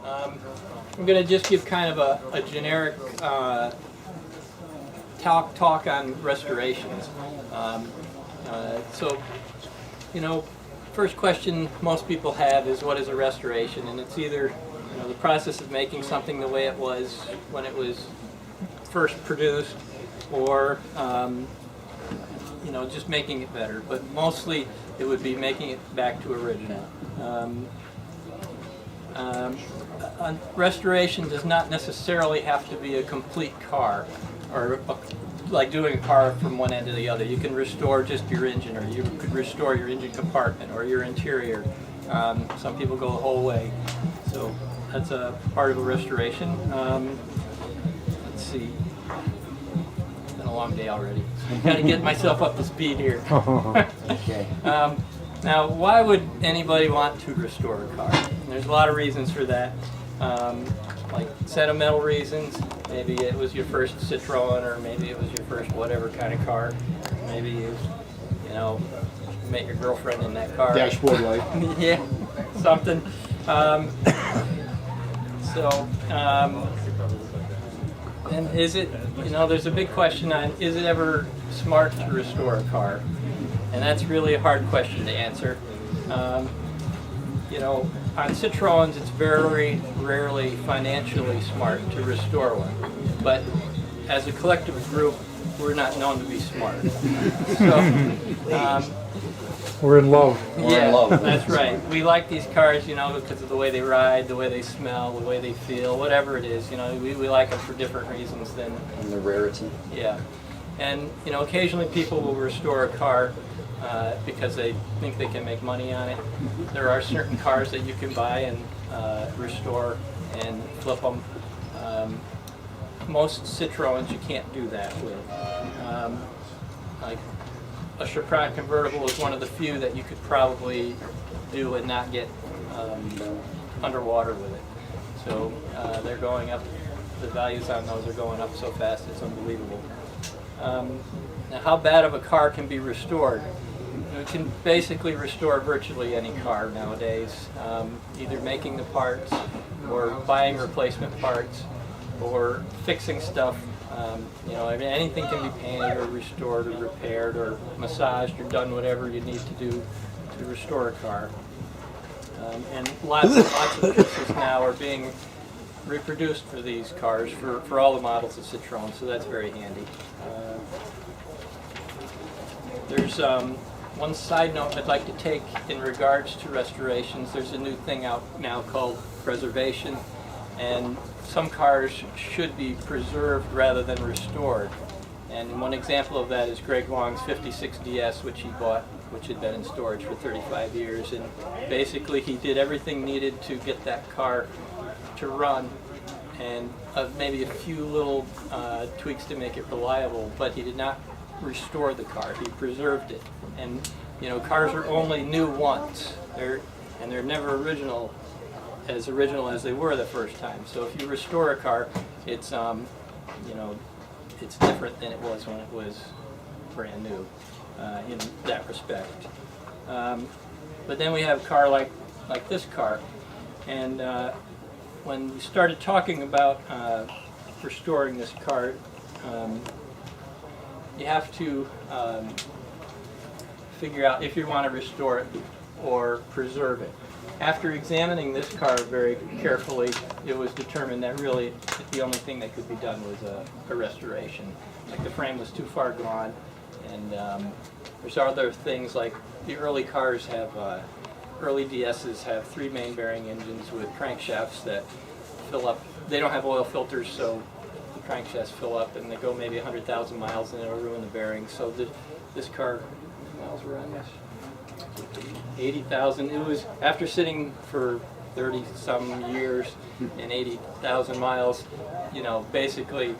I'm going to just give kind of a generic talk on restorations. So, you know, first question most people have is, what is a restoration? And it's either, you know, the process of making something the way it was when it was first produced, or you know, just making it better. But mostly it would be making it back to original. Restoration does not necessarily have to be a complete car, or like doing a car from one end to the other. You can restore just your engine, or you could restore your engine compartment or your interior. Some people go the whole way. So that's a part of a restoration. Let's see. It's been a long day already. Got to get myself up to speed here. Okay. Now, why would anybody want to restore a car? And there's a lot of reasons for that. Like sentimental reasons. Maybe it was your first Citroen, or maybe it was your first whatever kind of car. Maybe you know, met your girlfriend in that car. Dashboard light. Yeah, something. And is it, you know, there's a big question on, is it ever smart to restore a car? And that's really a hard question to answer. You know, on Citroens, it's very rarely financially smart to restore one. But as a collective group, we're not known to be smart. So, We're in love. yeah, that's right. We like these cars, you know, because of the way they ride, the way they smell, the way they feel, whatever it is. You know, we like them for different reasons than... And the rarity. Yeah. And, you know, occasionally people will restore a car because they think they can make money on it. There are certain cars that you can buy and restore and flip them. Most Citroens you can't do that with. Like a Choprat convertible is one of the few that you could probably do and not get underwater with it. So they're going up, the values on those are going up so fast, it's unbelievable. Now, how bad of a car can be restored? You can basically restore virtually any car nowadays, either making the parts or buying replacement parts or fixing stuff. You know, I mean, anything can be painted or restored or repaired or massaged or done whatever you need to do to restore a car. And lots and lots of pieces now are being reproduced for these cars, for all the models of Citroën, so that's very handy. There's one side note I'd like to take in regards to restorations. There's a new thing out now called preservation, and some cars should be preserved rather than restored. And one example of that is Greg Wong's 56 DS, which he bought, which had been in storage for 35 years. And basically he did everything needed to get that car to run, and maybe a few little tweaks to make it reliable, but he did not restore the car. He preserved it. And you know, cars are only new once. They're never original as they were the first time. So if you restore a car, it's you know, it's different than it was when it was brand new in that respect. But then we have a car like this car, and when we started talking about restoring this car, you have to figure out if you want to restore it or preserve it. After examining this car very carefully, it was determined that really the only thing that could be done was a restoration. Like the frame was too far gone, and there's other things like the early cars have, early DSs have 3 main bearing engines with crankshafts that fill up. They don't have oil filters, so the crankshafts fill up and they go maybe 100,000 miles and it'll ruin the bearings. So this car, miles were on this? 80,000. It was, after sitting for 30-some years and 80,000 miles, you know, basically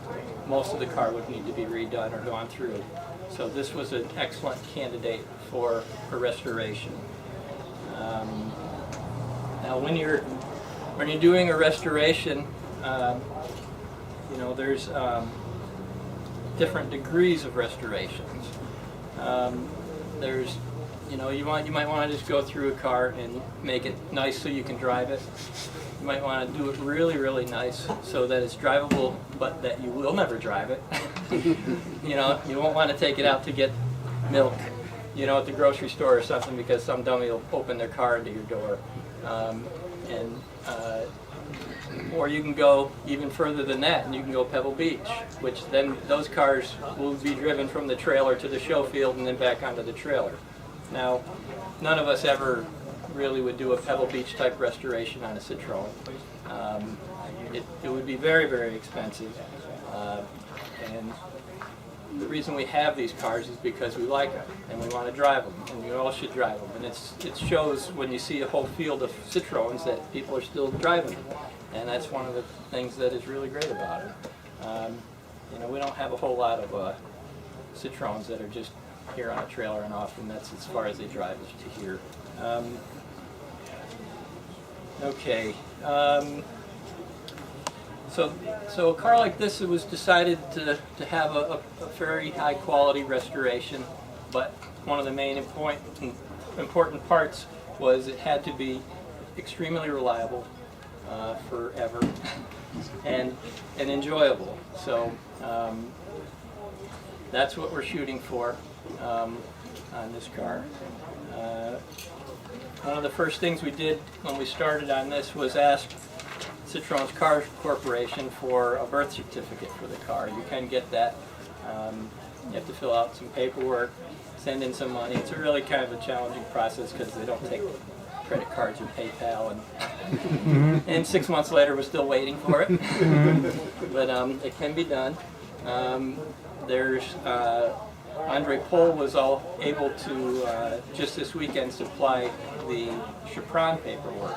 most of the car would need to be redone or gone through. So this was an excellent candidate for a restoration. Now, when you're doing a restoration, you know, there's different degrees of restorations. There's, you know, you might want to just go through a car and make it nice so you can drive it. you might want to do it really, really nice so that it's drivable, but that you will never drive it. You know, you won't want to take it out to get milk, you know, at the grocery store or something, because some dummy will open their car into your door. Or you can go even further than that, and you can go Pebble Beach, which then those cars will be driven from the trailer to the show field and then back onto the trailer. Now, none of us ever really would do a Pebble Beach type restoration on a Citroen. It would be very, very expensive. And the reason we have these cars is because we like them and we want to drive them, and you all should drive them. And it shows when you see a whole field of Citroens that people are still driving them. And that's one of the things that is really great about it. You know, we don't have a whole lot of Citroens that are just here on a trailer and off, and that's as far as they drive is to here. Okay. So a car like this, it was decided to have a very high quality restoration, but one of the main important parts was it had to be extremely reliable forever and enjoyable. So that's what we're shooting for on this car. One of the first things we did when we started on this was ask Citroen's Car Corporation for a birth certificate for the car. You can get that. You have to fill out some paperwork, send in some money. It's a really kind of a challenging process because they don't take credit cards or PayPal, and 6 months later we're still waiting for it. But it can be done. There's Andre Pohl was able to just this weekend supply the Chopron paperwork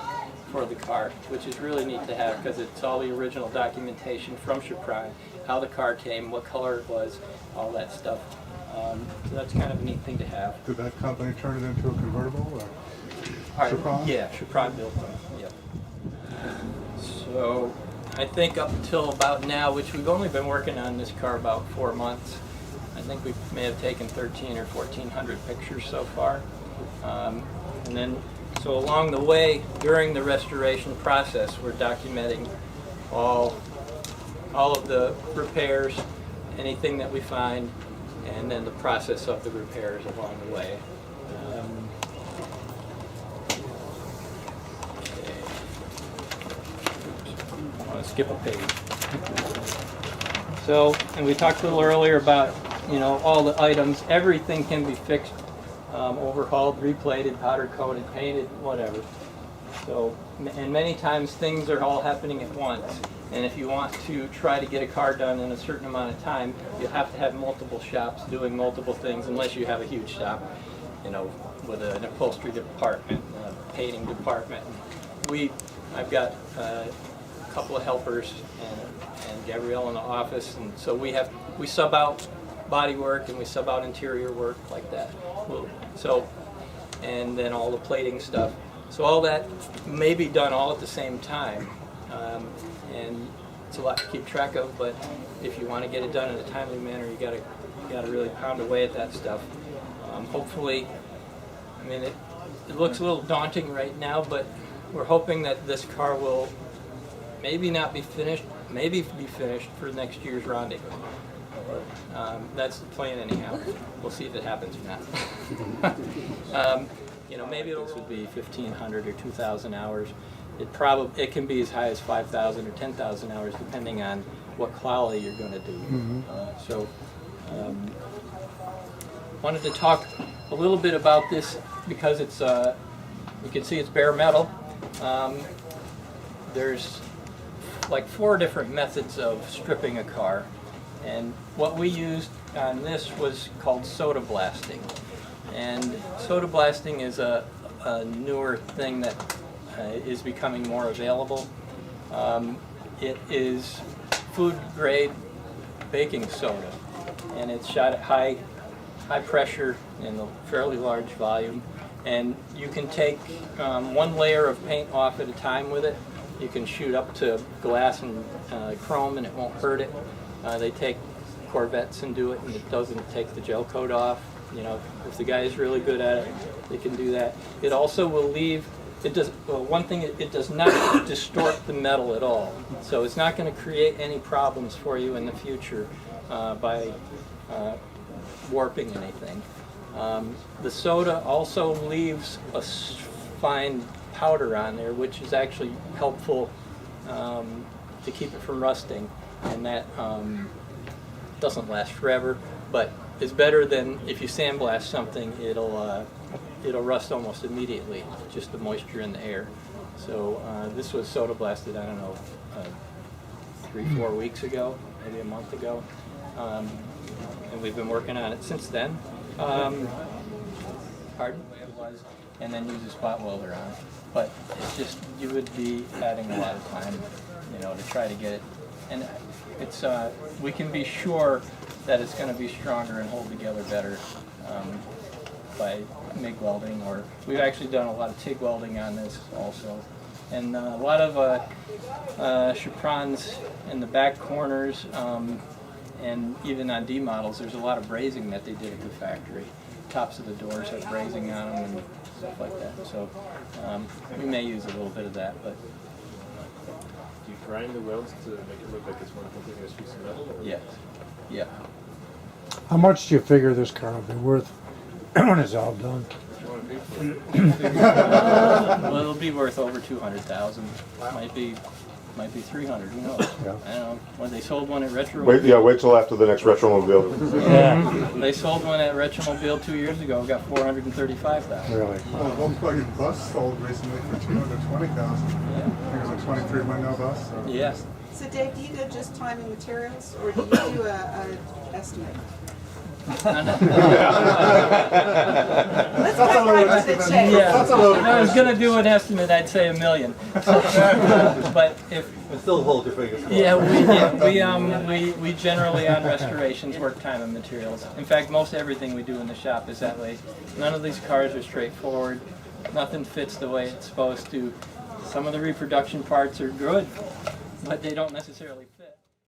for the car, which is really neat to have because it's all the original documentation from Chopron, how the car came, what color it was, all that stuff. So that's kind of a neat thing to have. Did that company turn it into a convertible? Or? Chopron? Yeah, Chopron built them. Yep. So I think up until about now, which we've only been working on this car about 4 months, I think we may have taken 13 or 1,400 pictures so far. And then, so along the way, during the restoration process, we're documenting all of the repairs, anything that we find, and then the process of the repairs along the way. I want to skip a page. So, and we talked a little earlier about, you know, all the items. Everything can be fixed, overhauled, replated, powder coated, painted, whatever. So, and many times things are all happening at once. And if you want to try to get a car done in a certain amount of time, you'll have to have multiple shops doing multiple things, unless you have a huge shop, you know, with an upholstery department, a painting department. I've got a couple of helpers and Gabrielle in the office, and so we sub out body work and we sub out interior work like that. So, and then all the plating stuff. So all that may be done all at the same time, and it's a lot to keep track of. But if you want to get it done in a timely manner, you got to really pound away at that stuff. Hopefully, I mean it looks a little daunting right now, but we're hoping that this car will maybe not be finished, maybe be finished for next year's rendezvous. That's the plan anyhow. We'll see if it happens or not. You know, maybe this would be 1,500 or 2,000 hours. It can be as high as 5,000 or 10,000 hours, depending on what quality you're going to do. Wanted to talk a little bit about this because it's you can see it's bare metal. There's like 4 different methods of stripping a car, and what we used on this was called soda blasting. And soda blasting is a newer thing that is becoming more available. It is food grade baking soda, and it's shot at high pressure in a fairly large volume, and you can take 1 layer of paint off at a time with it. You can shoot up to glass and chrome and it won't hurt it. They take Corvettes and do it, and it doesn't take the gel coat off. You know, if the guy is really good at it, they can do that. It also will leave it does, well, one thing, it does not distort the metal at all. So it's not going to create any problems for you in the future by warping anything. The soda also leaves a fine powder on there, which is actually helpful to keep it from rusting, and that doesn't last forever, but is better than if you sandblast something. It'll rust almost immediately, just the moisture in the air. So this was soda blasted, I don't know, 3-4 weeks ago, maybe a month ago, and we've been working on it since then. Pardon? And then use a spot welder on it. But it's just, you would be adding a lot of time, you know, to try to get it. And it's, we can be sure that it's going to be stronger and hold together better by MIG welding, or we've actually done a lot of TIG welding on this also. And a lot of chaperons in the back corners, and even on D models, there's a lot of brazing that they did at the factory. Tops of the doors have brazing on them and stuff like that. So we may use a little bit of that, but Do you grind the welds to make it look like it's one continuous piece of metal? Or? yes, yeah. How much do you figure this car will be worth when it's all done? If you want to pay for it. Well, it'll be worth over 200,000. Might be 300. Who knows? Yeah. I don't know. When they sold one at Retro. Wait till after the next Retromobile. Yeah, they sold one at Retromobile 2 years ago. Got 435,000. Really? Well, Volkswagen Bus sold recently for 220,000. Yeah. I think it was a 23 window bus. So. Yeah. So Dave, do you go just time and materials, or do you do a estimate? Let's cut right to the chase. Yeah. If I was gonna do an estimate, I'd say $1 million. But if Still hold your fingers crossed. we generally on restorations work time and materials. In fact, most everything we do in the shop is that way. None of these cars are straightforward. Nothing fits the way it's supposed to. Some of the reproduction parts are good, but they don't necessarily